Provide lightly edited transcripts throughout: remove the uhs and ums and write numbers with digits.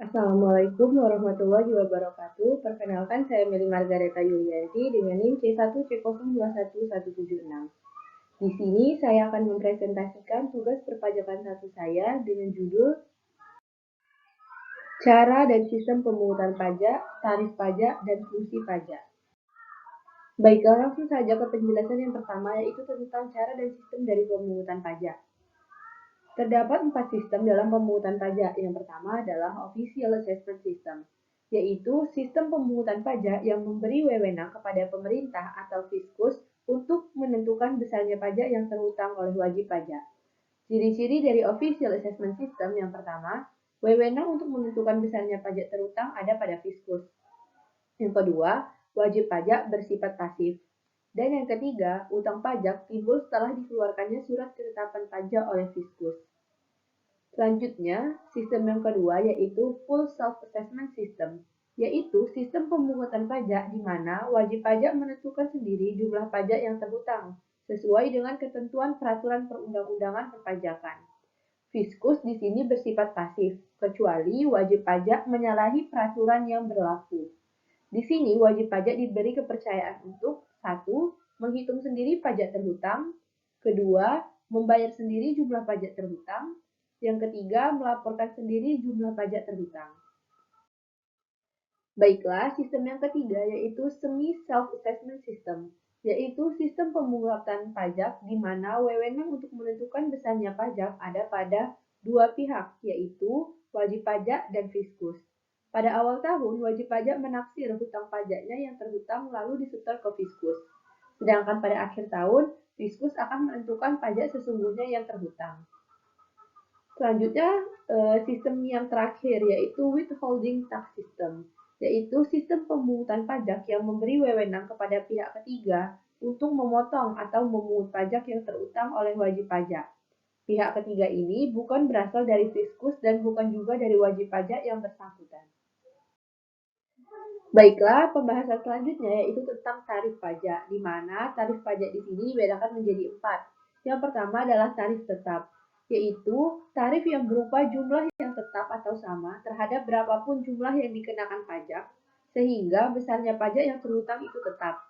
Assalamualaikum warahmatullahi wabarakatuh. Perkenalkan, saya Meli Margareta Yulianti dengan NIM C1C021176. Di sini saya akan mempresentasikan tugas perpajakan satu saya dengan judul Cara dan Sistem Pemungutan Pajak, Tarif Pajak, dan Fungsi Pajak. Baiklah, langsung saja ke penjelasan yang pertama, yaitu tentang cara dan sistem dari pemungutan pajak. Terdapat 4 sistem dalam pemungutan pajak. Yang pertama adalah Official Assessment System, yaitu sistem pemungutan pajak yang memberi wewenang kepada pemerintah atau fiskus untuk menentukan besarnya pajak yang terhutang oleh wajib pajak. Ciri-ciri dari Official Assessment System yang pertama, wewenang untuk menentukan besarnya pajak terhutang ada pada fiskus. Yang kedua, wajib pajak bersifat pasif. Dan yang ketiga, utang pajak timbul setelah dikeluarkannya surat ketetapan pajak oleh fiskus. Selanjutnya, sistem yang kedua yaitu Full Self-Assessment System, yaitu sistem pemungutan pajak di mana wajib pajak menentukan sendiri jumlah pajak yang terhutang, sesuai dengan ketentuan peraturan perundang-undangan perpajakan. Fiskus di sini bersifat pasif, kecuali wajib pajak menyalahi peraturan yang berlaku. Di sini wajib pajak diberi kepercayaan untuk 1. Menghitung sendiri pajak terhutang, kedua, membayar sendiri jumlah pajak terhutang, yang ketiga, melaporkan sendiri jumlah pajak terhutang. Baiklah, sistem yang ketiga yaitu Semi Self-Assessment System, yaitu sistem pemungutan pajak di mana wewenang untuk menentukan besarnya pajak ada pada dua pihak, yaitu wajib pajak dan fiskus. Pada awal tahun, wajib pajak menaksir hutang pajaknya yang terhutang lalu disetor ke fiskus. Sedangkan pada akhir tahun, fiskus akan menentukan pajak sesungguhnya yang terhutang. Selanjutnya, sistem yang terakhir yaitu Withholding Tax System, yaitu sistem pemungutan pajak yang memberi wewenang kepada pihak ketiga untuk memotong atau memungut pajak yang terutang oleh wajib pajak. Pihak ketiga ini bukan berasal dari fiskus dan bukan juga dari wajib pajak yang bersangkutan. Baiklah, pembahasan selanjutnya yaitu tentang tarif pajak, di mana tarif pajak di sini dibedakan menjadi 4. Yang pertama adalah tarif tetap, yaitu tarif yang berupa jumlah yang tetap atau sama terhadap berapapun jumlah yang dikenakan pajak, sehingga besarnya pajak yang terhutang itu tetap.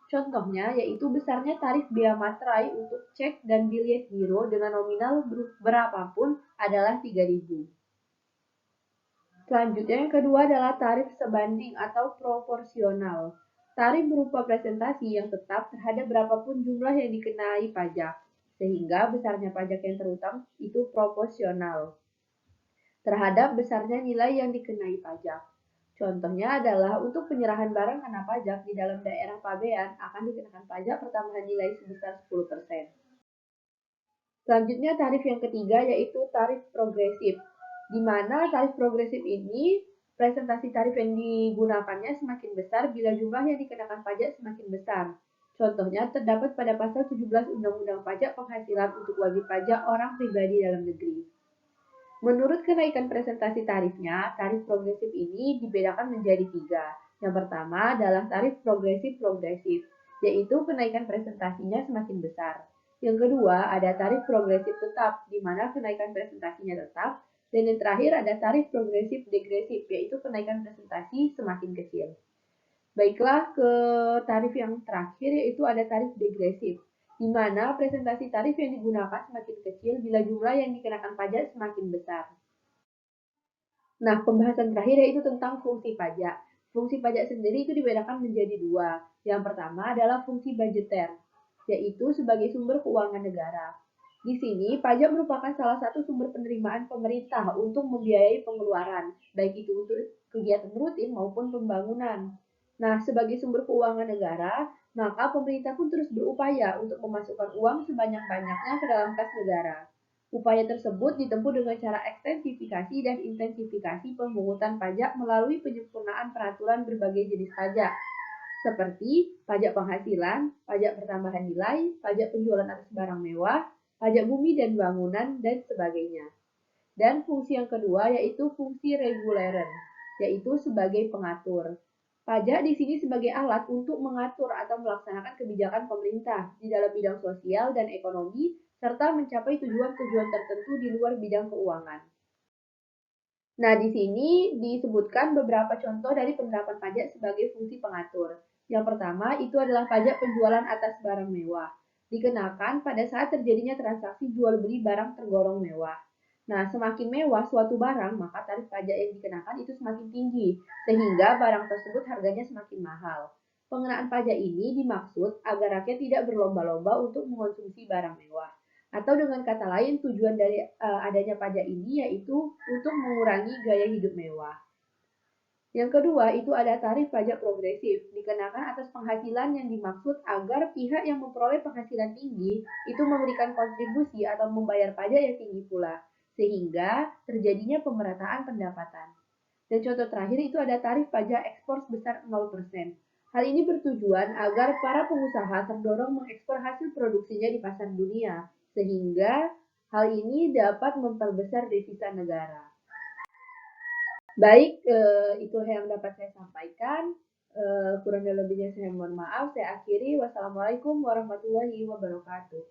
Contohnya yaitu besarnya tarif bea materai untuk cek dan bilet giro dengan nominal berapapun adalah 3.000. Selanjutnya yang kedua adalah tarif sebanding atau proporsional. Tarif berupa presentasi yang tetap terhadap berapapun jumlah yang dikenai pajak, sehingga besarnya pajak yang terutang itu proporsional terhadap besarnya nilai yang dikenai pajak. Contohnya adalah untuk penyerahan barang kena pajak di dalam daerah pabean akan dikenakan pajak pertambahan nilai sebesar 10%. Selanjutnya tarif yang ketiga yaitu tarif progresif, di mana tarif progresif ini presentasi tarif yang digunakannya semakin besar bila jumlah yang dikenakan pajak semakin besar. Contohnya terdapat pada pasal 17 Undang-Undang Pajak Penghasilan untuk wajib pajak orang pribadi dalam negeri. Menurut kenaikan presentasi tarifnya, tarif progresif ini dibedakan menjadi 3. Yang pertama adalah tarif progresif, yaitu kenaikan presentasinya semakin besar. Yang kedua ada tarif progresif tetap, di mana kenaikan presentasinya tetap. Dan yang terakhir ada tarif progresif degresif, yaitu kenaikan presentasi semakin kecil. Baiklah, ke tarif yang terakhir yaitu ada tarif degresif, di mana presentasi tarif yang digunakan semakin kecil bila jumlah yang dikenakan pajak semakin besar. Nah, pembahasan terakhir yaitu tentang fungsi pajak. Fungsi pajak sendiri itu dibedakan menjadi 2. Yang pertama adalah fungsi budgeter, yaitu sebagai sumber keuangan negara. Di sini, pajak merupakan salah satu sumber penerimaan pemerintah untuk membiayai pengeluaran, baik itu untuk kegiatan rutin maupun pembangunan. Nah, sebagai sumber keuangan negara, maka pemerintah pun terus berupaya untuk memasukkan uang sebanyak-banyaknya ke dalam kas negara. Upaya tersebut ditempuh dengan cara ekstensifikasi dan intensifikasi pemungutan pajak melalui penyempurnaan peraturan berbagai jenis pajak, seperti pajak penghasilan, pajak pertambahan nilai, pajak penjualan atas barang mewah, pajak bumi dan bangunan, dan sebagainya. Dan fungsi yang kedua yaitu fungsi reguleren, yaitu sebagai pengatur. Pajak di sini sebagai alat untuk mengatur atau melaksanakan kebijakan pemerintah di dalam bidang sosial dan ekonomi serta mencapai tujuan-tujuan tertentu di luar bidang keuangan. Nah, di sini disebutkan beberapa contoh dari penerapan pajak sebagai fungsi pengatur. Yang pertama, itu adalah pajak penjualan atas barang mewah. Dikenakan pada saat terjadinya transaksi jual beli barang tergolong mewah. Nah, semakin mewah suatu barang, maka tarif pajak yang dikenakan itu semakin tinggi, sehingga barang tersebut harganya semakin mahal. Pengenaan pajak ini dimaksud agar rakyat tidak berlomba-lomba untuk mengonsumsi barang mewah. Atau dengan kata lain, tujuan dari adanya pajak ini yaitu untuk mengurangi gaya hidup mewah. Yang kedua, itu ada tarif pajak progresif, dikenakan atas penghasilan yang dimaksud agar pihak yang memperoleh penghasilan tinggi itu memberikan kontribusi atau membayar pajak yang tinggi pula, sehingga terjadinya pemerataan pendapatan. Dan contoh terakhir itu ada tarif pajak ekspor sebesar 0%. Hal ini bertujuan agar para pengusaha terdorong mengekspor hasil produksinya di pasar dunia, sehingga hal ini dapat memperbesar devisa negara. Baik, itu yang dapat saya sampaikan. Kurang dan lebihnya saya mohon maaf. Saya akhiri. Wassalamualaikum warahmatullahi wabarakatuh.